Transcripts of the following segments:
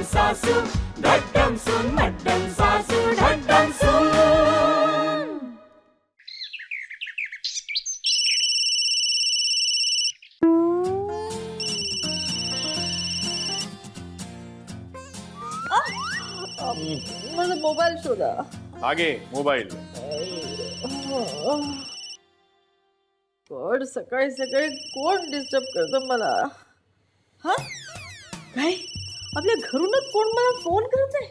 सासू धड्डम सून मड्डम सासू धड्डम सून. माझा मोबाईल शोधा. आगे मोबाईल. गॉड, सकाळी सकाळी कोण डिस्टर्ब करतं मला? हा काय, आपल्या घरूनच कोण मला फोन करत आहे?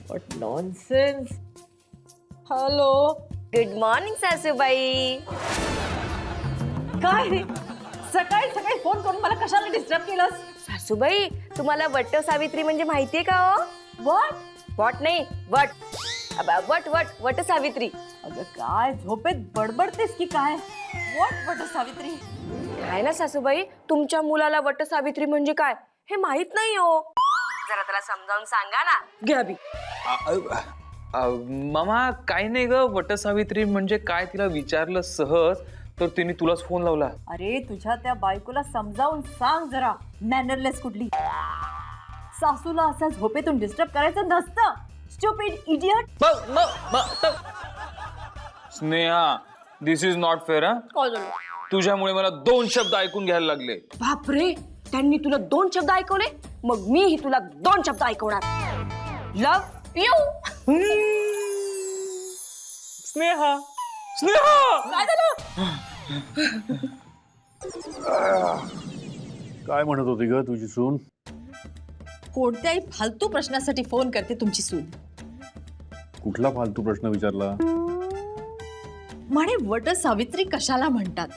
What nonsense. Hello, good morning सासूबाई. काय रे, सकाळी सकाळी फोन करून मला कशाला डिस्टर्ब केलंस? सासूबाई, तुम्हाला वट सावित्री म्हणजे माहितीये का हो? व्हॉट? वॉट नाही, वट. वट वट वट सावित्री. अगं काय झोपेत बडबडतेस की काय? व्हॉट वट सावित्री? काय ना सासूबाई, तुमच्या मुलाला वट सावित्री म्हणजे काय हे माहित नाही हो. जरा त्याला समजावून सांगा ना. घ्या बी. मामा काय नाही ग, वटसावित्री म्हणजे काय तिला विचारलं सहज तर तिने तुलाच फोन लावला. अरे तुझ्या त्या बायकोला समजावून सांग जरा, मॅनरलेस कुठली. सासूला असं झोपेतून डिस्टर्ब करायचं नसतं. Stupid idiot. Sneha, this is not fair. तुझ्यामुळे मला 2 शब्द ऐकून घ्यायला लागले. बापरे, त्यांनी तुला 2 शब्द ऐकवले, मग मीही तुला 2 शब्द ऐकवणार. लव यू. स्नेहा, स्नेहा. काय झालं? काय म्हणत होती ग तुझी सून? कोणत्याही फालतू प्रश्नासाठी फोन करते तुमची सून. कुठला फालतू प्रश्न विचारला? म्हणे वट सावित्री कशाला म्हणतात?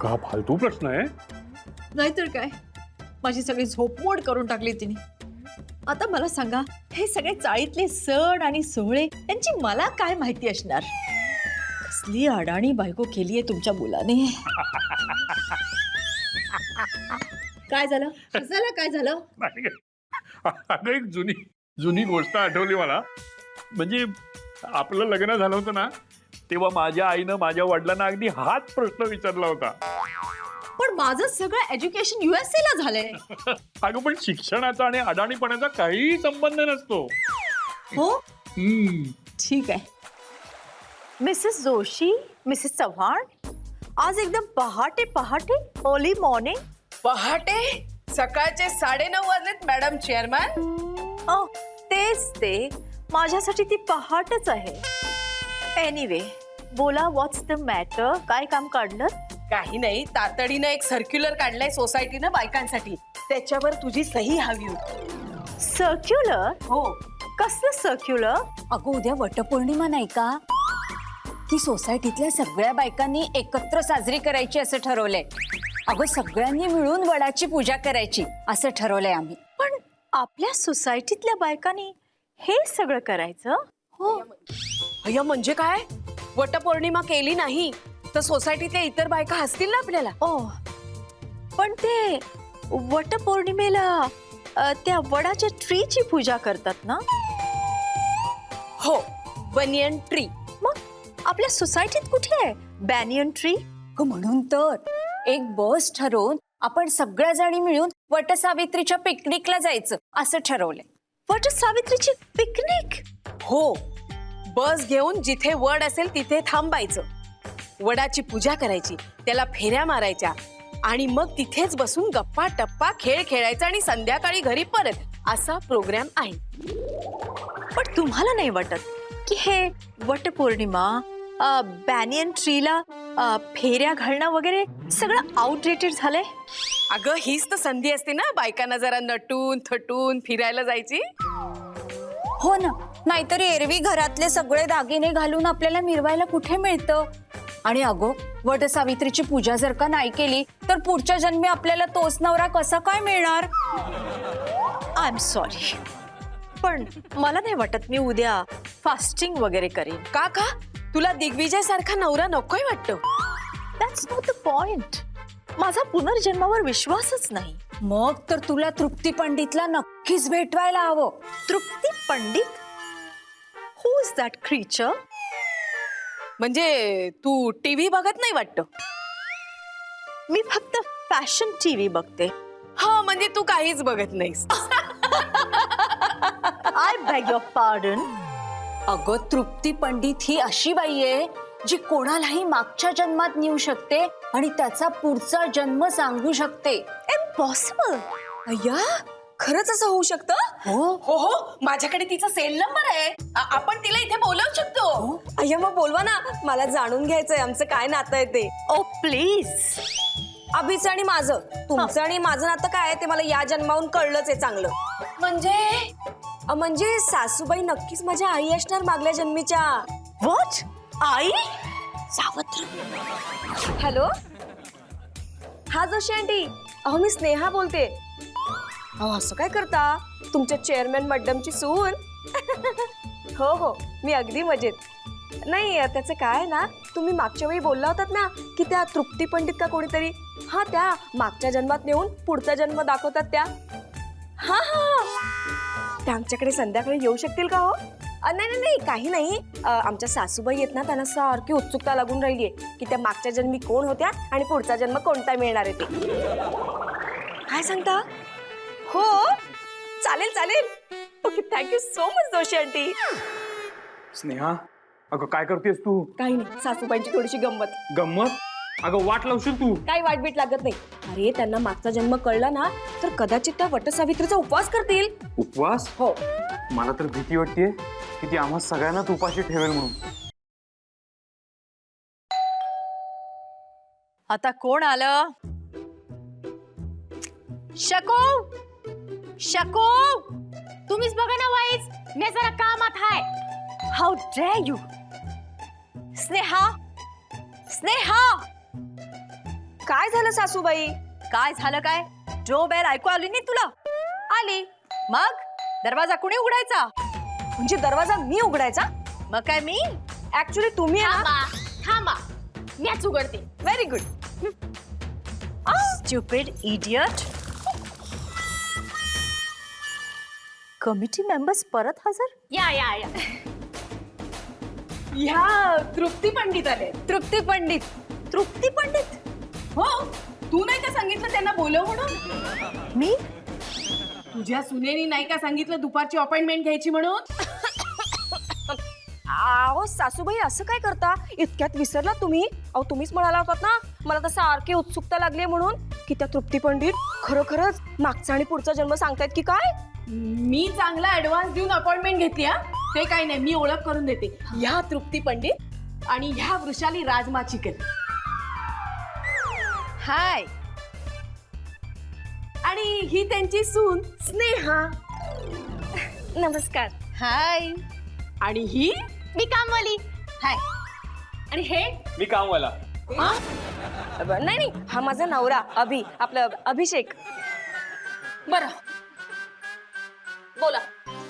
हा फालतू प्रश्न आहे? नाहीतर काय, माझी सगळी झोपमोड करून टाकली तिने. आता मला सांगा, हे सगळे चाळीतले सण आणि सोहळे यांची मला काय माहिती असणार? कसली अडाणी बायको केलीये तुमच्या मुलाने. काय झालं? हसायला काय झालं? अगं एक जुनी गोष्ट आठवली मला. म्हणजे आपलं लग्न झालं होतं ना, तेव्हा माझ्या आईनं माझ्या वडिलांना अगदी हाच प्रश्न विचारला होता. पण माझं सगळं एज्युकेशन USA ला झालंय. अगं पण शिक्षणाचा आणि अडाणीपणाचा काही संबंध नसतो. हो, ठीक आहे. मिसेस जोशी, मिसेस चव्हाण, आज एकदम पहाटे पहाटे अर्ली मॉर्निंग. पहाटे सकाळचे 9:30 वाजलेत मॅडम चेअरमॅन. तेच ते, माझ्यासाठी ती पहाटच आहे. एनिवे, बोला, व्हॉट्स द मॅटर? काय काम काढलं? काही नाही, तातडीनं एक सर्क्युलर काढलाय सोसायटीनं बायकांसाठी. त्याच्यावर तुझी सही हवी होती. सर्क्युलर? हो. कसलं सर्क्युलर? अगं, उद्या वटपौर्णिमा नाही का? ती सोसायटीतल्या सगळ्या बायकांनी एकत्र साजरी करायची असं ठरवलंय. अगं, सगळ्यांनी मिळून वडाची पूजा करायची असं ठरवलंय आम्ही. पण आपल्या सोसायटीतल्या बायकांनी हे सगळं करायचं? हो. अय्या, म्हणजे काय? वटपौर्णिमा केली नाही तर सोसायटीतल्या इतर बायका हसतील ना आपल्याला. पण ते वटपौर्णिमेला त्या वडाच्या ट्रीची पूजा करतात ना? हो, बनियन ट्री. मग आपल्या सोसायटीत कुठे आहे बॅनियन ट्री? म्हणून तर एक बस ठरवून आपण सगळ्या जणी मिळून वटसावित्रीच्या पिकनिकला जायचं असं ठरवलंय. वट सावित्रीची पिकनिक? हो, बस घेऊन जिथे वड असेल तिथे थांबायचं, वडाची पूजा करायची, त्याला फेऱ्या मारायच्या आणि मग तिथेच बसून गप्पा टप्पा खेळ खेळायचा आणि संध्याकाळी घरी परत, असा प्रोग्राम आहे. पण तुम्हाला नाही वाटत की हे वटपौर्णिमा, बॅनियन ट्रीला फेऱ्या घालणं वगैरे सगळं आउटडेटेड झालंय? अगं, हीच तर संधी असते ना बायकांना जरा नटून थटून फिरायला जायची. हो ना, नाहीतरी एरवी घरातले सगळे दागिने घालून आपल्याला मिरवायला कुठे मिळतं. आणि अगो, वटसावित्रीची पूजा जर का नाही केली तर पुढच्या जन्मी आपल्याला तोच नवरा कसा काय मिळणार? आय एम सॉरी, पण मला नाही वाटत मी उद्या फास्टिंग वगैरे करेन. का? तुला दिग्विजय सारखा नवरा नकोय वाटतं? That's not the point. माझा पुनर्जन्मावर विश्वासच नाही. मग तर तुला तृप्ती पंडितला नक्कीच भेटवायला हवं. Trupti Pandit? Who is that creature? म्हणजे तू टीव्ही बघत नाही वाटतं? मी फक्त फॅशन टीव्ही बघते. हा म्हणजे तू काहीच बघत नाहीस. I bag your pardon. अगं तृप्ती पंडित ही अशी बाई आहे जी कोणालाही मागच्या जन्मात नेऊ शकते आणि त्याचा पुढचा जन्म सांगू शकते. इम्पॉसिबल. अय्या खरंच असं होऊ शकतं? हो हो हो माझ्याकडे तिचा सेल नंबर आहे. आपण तिला इथे बोलवू शकतो. अय्या मग बोलवा ना, मला जाणून घ्यायचंय आमचं काय नातं आहे ते. ओ प्लीज. अभिचं आणि माझं, तुमचं आणि माझं नातं काय आहे ते मला या जन्माहून कळलंच आहे चांगलं. म्हणजे सासूबाई नक्कीच माझ्या आई असणार मागल्या जन्मीच्या. व्हॉट? आई? सावत्र. हॅलो हा जोशी आंटी, अहो मी स्नेहा बोलते. अहो असं काय करता, तुमच्या चेअरमॅन मॅडमची सून. हो हो मी अगदी मजेत. नाही त्याचं काय ना, तुम्ही मागच्या वेळी बोलला होतात ना की त्या तृप्ती पंडित का कोणीतरी, हा त्या मागच्या जन्मात नेऊन पुढचा जन्म दाखवतात त्या. हा हा त्या आमच्याकडे संध्याकाळी येऊ शकतील का हो? नाही नाही नाही काही नाही. आमच्या सासूबाई आहेत ना, त्यांना सारखी उत्सुकता लागून राहिली आहे की त्या मागच्या जन्मी कोण होत्या आणि पुढचा जन्म कोणता मिळणार आहे ते. काय सांगता? हो चालेल चालेल. Okay thank you so much Joshi aunty. Sneha अगं काय करतेस तू? काही नाही, सासूबाईंची थोडीशी गंमत. गंमत? अगं वाट लावशील तू. काही वाटबीट लागत नाही. अरे त्यांना मागचा जन्म कळला ना तर कदाचित त्या वटसावित्रीचा उपवास करतील. उपवास? हो. मला तर भीती वाटतेय की ती आम्हा सगळ्यांनाच उपाशी ठेवेल म्हणून. आता कोण आलं? शकू, शकू, तुम्हीच बघा ना वाईज, मी जरा कामात हाय. How dare you. Sneha, Sneha. काय झालं सासूबाई? काय झालं काय? जो बेल ऐकू आली नाही तुला? आली. मग दरवाजा कुणी उघडायचा? म्हणजे दरवाजा मी उघडायचा? मग काय मी? ऍक्च्युली तुम्ही आहे ना. थांबा मीच उघडते. Very good. Stupid idiot. Committee members परत हजर? या या या. ह्या तृप्ती पंडित आले. तृप्ती पंडित. तृप्ती पंडित? हो तू नाही का सांगितलं त्यांना बोलव म्हणून? मी? तुझ्या सुनेनी नाही का सांगितलं दुपारची अपॉइंटमेंट घ्यायची म्हणून? अहो सासूबाई असं काय करता, इतक्यात विसरला तुम्ही? अहो तुम्हीच म्हणाला होतात ना मला तर सारखी उत्सुकता लागली म्हणून की त्या तृप्ती पंडित खरोखरच मागचा आणि पुढचा जन्म सांगतायत की काय? मी चांगला ऍडव्हान्स देऊन अपॉइंटमेंट घेतली. हा ते काही नाही, मी ओळख करून देते. ह्या तृप्ती पंडित आणि ह्या वृषाली राजमाचिकर. हाय. आणि ही त्यांची सून स्नेहा. नमस्कार. हाय. आणि ही मी कामवाली. हाय. आणि हे मी कामवाला. नाही नाही हा माझा नवरा अभि, आपलं अभिषेक. बरं बोला,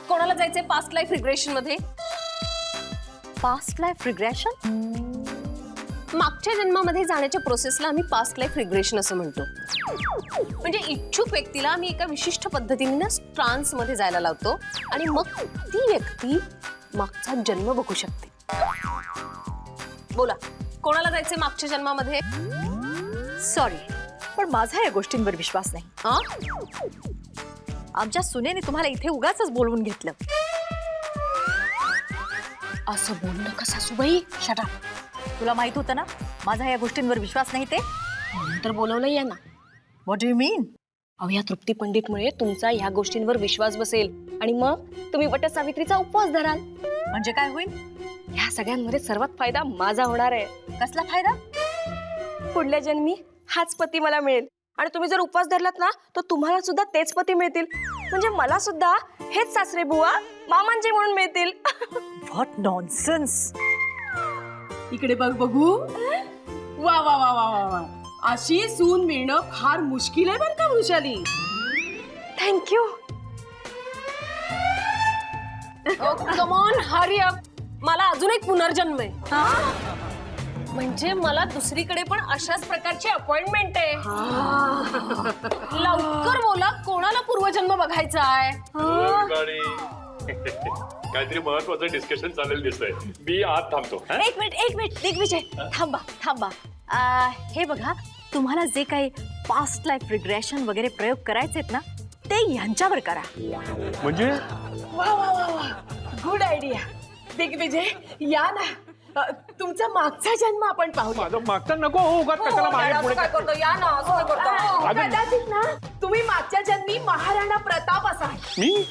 कोणाला जायचंय पास्ट लाईफ रिग्रेशन मध्ये? Past life regression? मागच्या जन्मामध्ये जाण्याच्या प्रोसेसला आम्ही पास्ट लाईफ रिग्रेशन असं म्हणतो. म्हणजे इच्छुक व्यक्तीला आम्ही एका विशिष्ट पद्धतीने ना ट्रान्स मध्ये जायला लावतो आणि मग ती व्यक्ती मागचा जन्म बघू शकते. बोला, कोणाला जायचंय मागच्या जन्मामध्ये? सॉरी, पण माझा या गोष्टींवर विश्वास नाही. हा? आमच्या सुनेने तुम्हाला इथे उगाचच बोलवून घेतलं. असं बोलू नका सासूबाई. Shut up. तुला माहित होतं ना माझा या गोष्टींवर विश्वास नाही ते. तर बोलवलं या ना. व्हॉट डू यू मीन? अहो या तृप्ती पंडितमुळे तुमचा ह्या गोष्टींवर विश्वास बसेल आणि मग तुम्ही वटसावित्रीचा उपवास धराल. म्हणजे काय होईल? ह्या सगळ्यांमध्ये सर्वात फायदा माझा होणार आहे. कसला फायदा? पुढल्या जन्मी हाच पती मला मिळेल आणि तुम्ही जर उपवास धरलात ना तर तुम्हाला सुद्धा तेच पती मिळतील. म्हणजे मला सुद्धा हेच सासरे बुवा मामांचे म्हणून मिळतील. What nonsense. इकडे बघ बघू. वा वा वा वा वा वा. अशी सून मिळणं फार मुश्किल आहे बरं का Vrushali. Thank you. Come on, hurry up. मला अजून एक पुनर्जन्म आहे. म्हणजे मला दुसरीकडे पण अशाच प्रकारची अपॉइंटमेंट आहे. लवकर बोला, कोणाला पूर्वजन्म बघायचा आहे? काहीतरी महत्वाचं डिस्कशन चालेल दिसतंय. मी आत थांबतो. एक मिनिट दिग्विजय, थांबा थांबा. हे बघा, तुम्हाला जे काही पास्ट लाईफ रिग्रेशन वगैरे प्रयोग करायचे ना ते यांच्यावर करा. म्हणजे वा वा वा वा गुड आयडिया. दिग्विजय या ना. तुमचा मागचा जन्म आपण पाहूया. माझं मागचा नको हो उगाच कशाला मागे पुढे काय करतो या ना असं काय करतो. कदाचित ना तुम्ही मागच्या जन्मी महाराणा प्रताप असाल. मी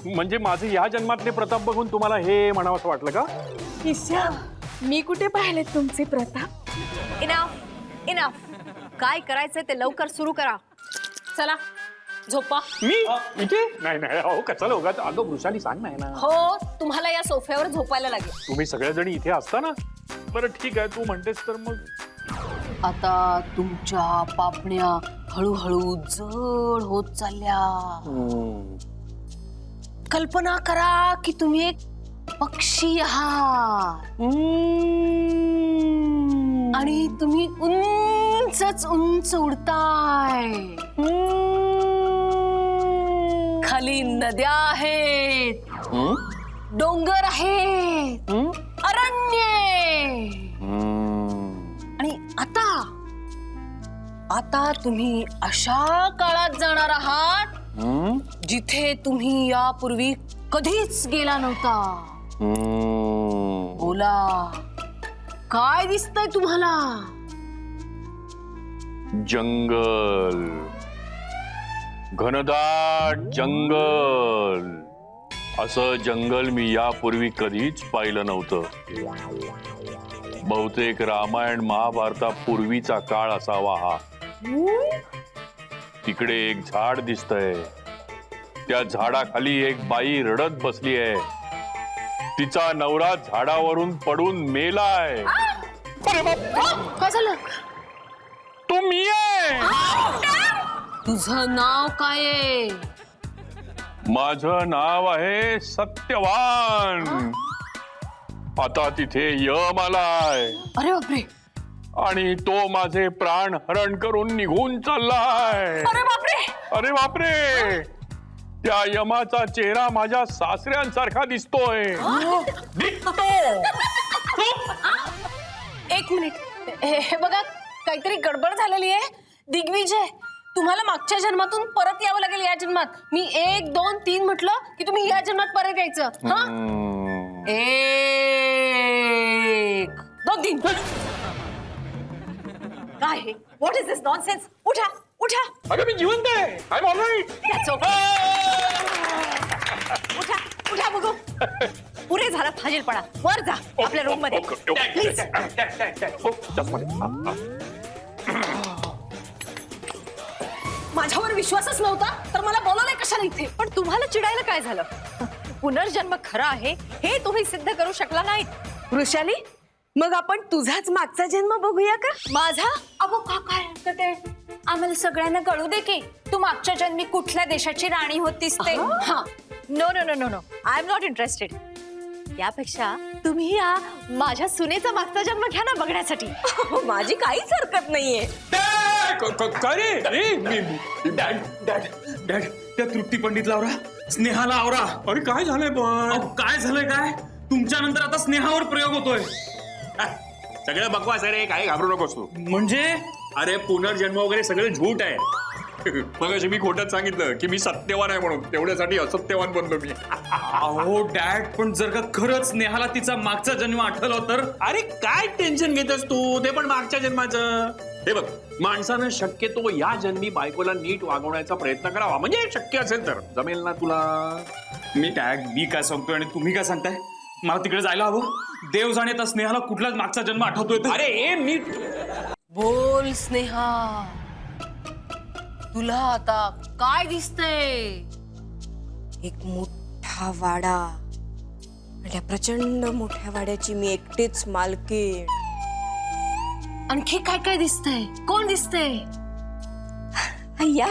म्हणजे माझे ह्या जन्मातले प्रताप बघून तुम्हाला हे म्हणावंसं वाटलं का? ईशा मी कुठे पाहिले तुमचे प्रताप. Enough enough. काय करायचंय ते लवकर सुरू करा. चला झोपा. मी इथे नाही नाही अहो कशाला उगाच अगं वृषाली सांग नाही ना. हो तुम्हाला या सोफ्यावर झोपायला लागेल. तुम्ही सगळ्याजणी इथे असता ना. बरं ठीक आहे तू म्हणतेस तर मग. आता तुमच्या पापण्या हळूहळू जड होत चालल्या. कल्पना करा की तुम्ही एक पक्षी आहात आणि तुम्ही उंचच उंच उडताय. खाली नद्या आहेत, डोंगर आहेत, अरण्य. आणि आता आता तुम्ही अशा काळात जाणार आहात जिथे तुम्ही यापूर्वी कधीच गेला नव्हता. बोला काय दिसतंय तुम्हाला? जंगल, घनदाट जंगल. असं जंगल मी यापूर्वी कधीच पाहिलं नव्हतं. बहुतेक रामायण महाभारतापूर्वीचा काळ असावा हा. तिकडे एक झाड दिसतंय. त्या झाडाखाली एक बाई रडत बसली आहे. तिचा नवरा झाडावरून पडून मेलाय. काय झालं? तो मी आहे. तुझं नाव काय आहे? माझं नाव आहे सत्यवान. आता तिथे यम आलाय अरे बापरे. आणि तो माझे प्राण हरण करून निघून चाललाय. अरे बापरे. अरे बापरे. त्या यमाचा चेहरा माझ्या सासऱ्यांसारखा दिसतोय. एक मिनिट. हे बघा काहीतरी गडबड झालेली आहे. दिग्विजय तुम्हाला मागच्या जन्मातून परत यावं लागेल या जन्मात. मी 1 2 3 म्हटलं की तुम्ही या जन्मात परत यायचं. हा 1 2 3. काय हे? What is this nonsense? उठा उठा. अगं मी जिवंत आहे. I am alright. That's okay. उठा उठा बघू. पुरे झाला फाजीलपणा. वर जा आपल्या रूम मध्ये प्लीज. माझ्यावर विश्वासच नव्हता तर मला बोलवलंय कशाला इथे? पण तुम्हाला चिडायला काय झालं? पुनर्जन्म खरा आहे हे तुम्ही सिद्ध करू शकला नाहीत. वृषाली मग आपण तुझाच मागचा जन्म बघूया का? माझा अगो का काय हरकत आहे? आम्हाला सगळ्यांना कळू दे की तू मागच्या जन्मी कुठल्या देशाची राणी होतीस ते. हा no no no no no I am not interested. त्यापेक्षा तुम्ही या माझ्या सुनेचा मागचा जन्म घ्या ना बघण्यासाठी. माझी काहीच हरकत नाहीये. डॅड डॅड डॅड त्या तृप्ती पंडितला आवरा, स्नेहाला आवरा. अरे काय झालंय पण? अहो, काय झालंय काय? तुमच्या नंतर आता स्नेहावर प्रयोग होतोय. सगळं बकवास आहे रे. काय घाबरू नकोस तू. म्हणजे अरे पुनर्जन्म वगैरे सगळं झूट आहे. मग मी खोटच सांगितलं की मी सत्यवान आहे म्हणून. तेवढ्यासाठी असत्यवान बनलो मी. अहो डॅड पण जर का खरंच स्नेहाला तिचा मागचा जन्म आठवला तर? अरे काय टेन्शन घेतोस तू? ते पण मागच्या जन्माचं. हे बघ माणसानं शक्यतो या जन्मी बायकोला नीट वागवण्याचा प्रयत्न करावा. म्हणजे शक्य असेल तर. जमेल ना तुला? मी काय सांगतोय आणि तुम्ही काय सांगताय? मला तिकडे जायला हवं. देव जाणे तर स्नेहाला कुठलाच मागचा जन्म आठवतोय तर? अरे नीट बोल स्नेहा तुला आता काय दिसतंय? एक मोठा वाडा. त्या प्रचंड मोठ्या वाड्याची मी एकटीच मालकीण. आणखी काय काय दिसतंय? कोण दिसतंय? अय्या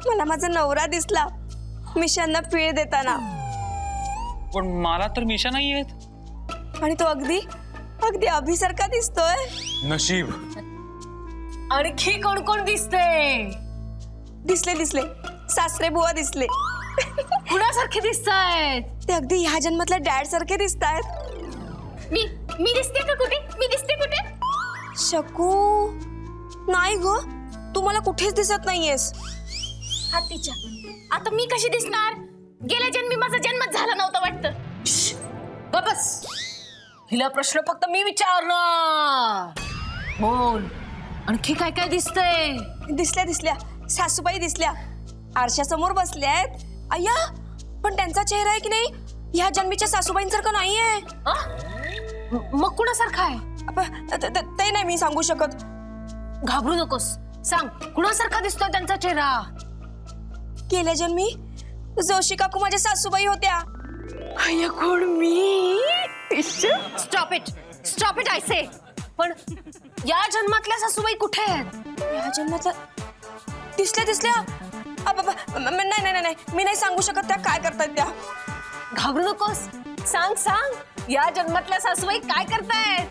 मला माझा नवरा दिसला मिशांना पीळ देताना. पण मला तर मिशा नाही येत. आणि तो अगदी अगदी अभिसारखा दिसतोय. नशीब. आणखी कोण कोण दिसतंय? दिसले दिसले सासरे बुवा दिसले. कुणासारखे दिसतायत? ते अगदी ह्या जन्मातल्या डॅड सारखे दिसतायत. मी दिसते का कुठे? मी दिसते कुठे? शकू नाही ग, तू मला कुठेच दिसत नाहीयेस. हातीच्या आता मी कशी दिसणार? गेल्या जन्मी माझा जन्मच झाला नव्हता वाटतं. बस हिला प्रश्न फक्त मी विचारणार. बोल, आणखी काय काय दिसतंय? दिसल्या सासूबाई दिसल्या, आरशासमोर बसल्यात. अय्या, पण त्यांचा चेहरा आहे की नाही ह्या जन्मीच्या सासूबाईंसारखा नाहीये. मग कुणासारखा आहे? ते नाही मी सांगू शकत. घाबरू नकोस, सांग कुणासारखा दिसतोय त्यांचा चेहरा? गेल्या जन्मी जोशी काकू माझ्या सासूबाई होत्या. अय्या, कोण मी? स्टॉप इट आय से. पण या जन्मातल्या सासूबाई कुठे आहेत? या जन्माचा दिसल्या. नाही मी नाही सांगू शकत त्या काय करतायत त्या. घाबरू नकोस, सांग या जन्मातल्या सासूबाई काय करतायत?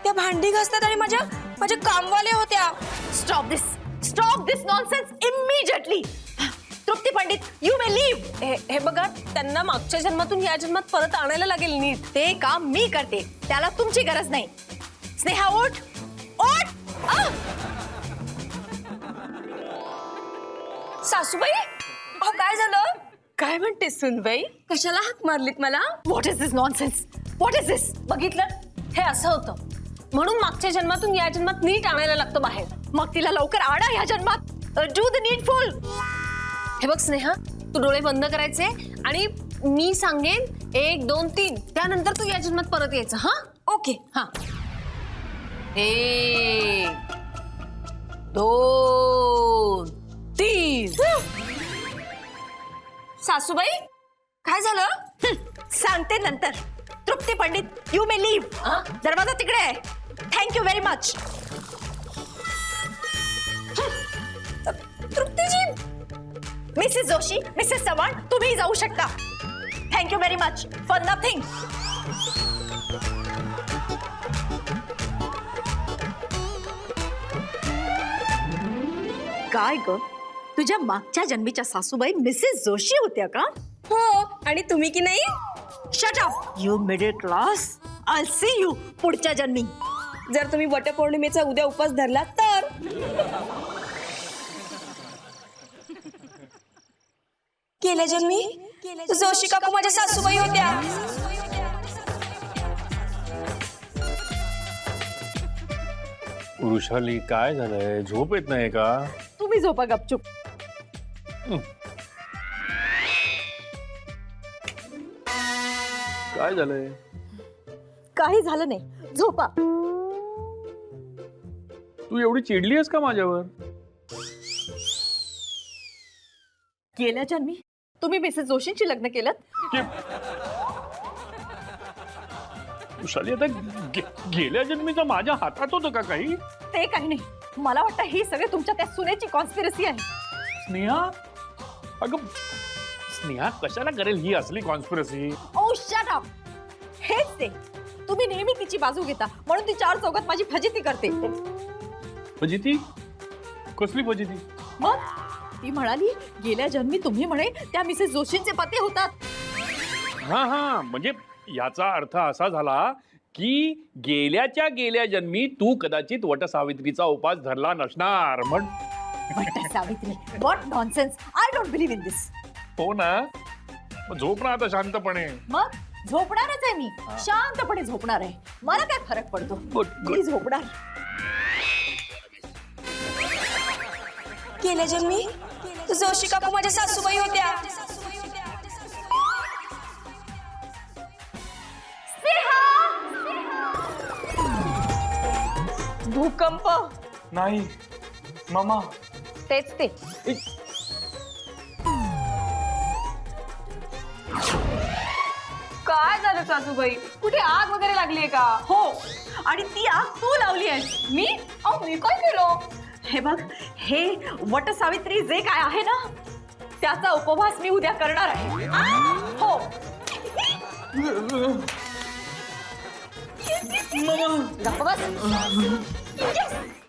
त्या भांडी घासतात आणि माझ्या कामवाले होत्या. Stop this nonsense immediately. Trupti Pandit, you may leave. हे बघा, त्यांना मागच्या जन्मातून या जन्मात परत आणायला लागेल नीट. ते काम मी करते, त्याला तुमची गरज नाही. स्नेहा ओठ. सासूबाई, अहो काय झालं? काय म्हणते सुनबाई? कशाला हाक मारलीत मला? What is this nonsense? What is this? बघितलं, हे असं होतं. म्हणून मागच्या जन्मातून या जन्मात नीट आणायला लागतं बाहेर. मग तिला लवकर आणा ह्या जन्मात. Do the needful. हे बघ स्नेहा, तू डोळे बंद करायचे आणि मी सांगेन 1 2 3, त्यानंतर तू या जन्मात परत यायचं. हा, ओके. हा. 1 2 3. सासूबाई, काय झालं? सांगते नंतर. Trupti Pandit, you may leave. दरवाजा तिकडे आहे. Thank you very much. Truptiji. Mrs Joshi, Mrs Chavan, तुम्ही जाऊ शकता. Thank you very much for nothing. काय ग, तुझ्या मागच्या जन्मीच्या सासूबाई मिसेस जोशी होत्या का? हो, आणि तुम्ही की नाही? Shut up you middle class. I see you पुढच्या जन्मी. जर तुम्ही वटपौर्णिमेचा उद्या उपवास धरला तर. गेल्या जन्मी जोशी काकू माझ्या सासूबाई होत्या. वृषाली, काय झालंय? झोप येत नाही का? तुम्ही झोपा गपचूप. काय झालंय? काही झालं नाही, झोपा. तू एवढी चिडली आहेस का माझ्यावर? गेल्या जन्मी तुम्ही मिसेस जोशींची लग्न केलं. वृषाली, आता गेल्या जन्मीचं माझ्या हातात होतं का काही? ते काही नाही. मला वाटतं ही सगळे तुमच्या त्या सुनेची कॉन्स्पिरसी आहे. स्नेहा, अगं स्नेहा कशाला करेल ही असली कॉन्स्पिरसी? ओ शट अप. हेच ते, तुम्ही नेहमी तिची बाजू घेता म्हणून ती चार चौघात माझी फजिती करते. फजिती? कसली फजिती? मग ती म्हणाली गेल्या जन्मी तुम्ही म्हणे त्या मिसेस जोशींचे पती होतात. हा, म्हणजे याचा अर्थ असा झाला की गेल्या जन्मी तू कदाचित वटसावित्रीचा उपास धरला नसणार. Vat Savitri, what nonsense. I don't believe in this. हो ना, मग झोप ना आता शांतपणे. मग झोपणारच आहे मी, शांतपणे झोपणार आहे. मला काय फरक पडतो, मी झोपणार. गेल्या जन्मी जोशी काकू माझ्या सासूबाई होत्या. भूकंप. नाही मामा, तेच ते. काय झालं सासूबाई? कुठे आग वगैरे लागलीये का? हो, आणि ती आग तू लावली आहेस. मी? अहो मी काय केलं? हे बघ, हे वट सावित्री जे काय आहे ना, त्याचा उपवास मी उद्या करणार आहे. हो. मामा. गप्प बस.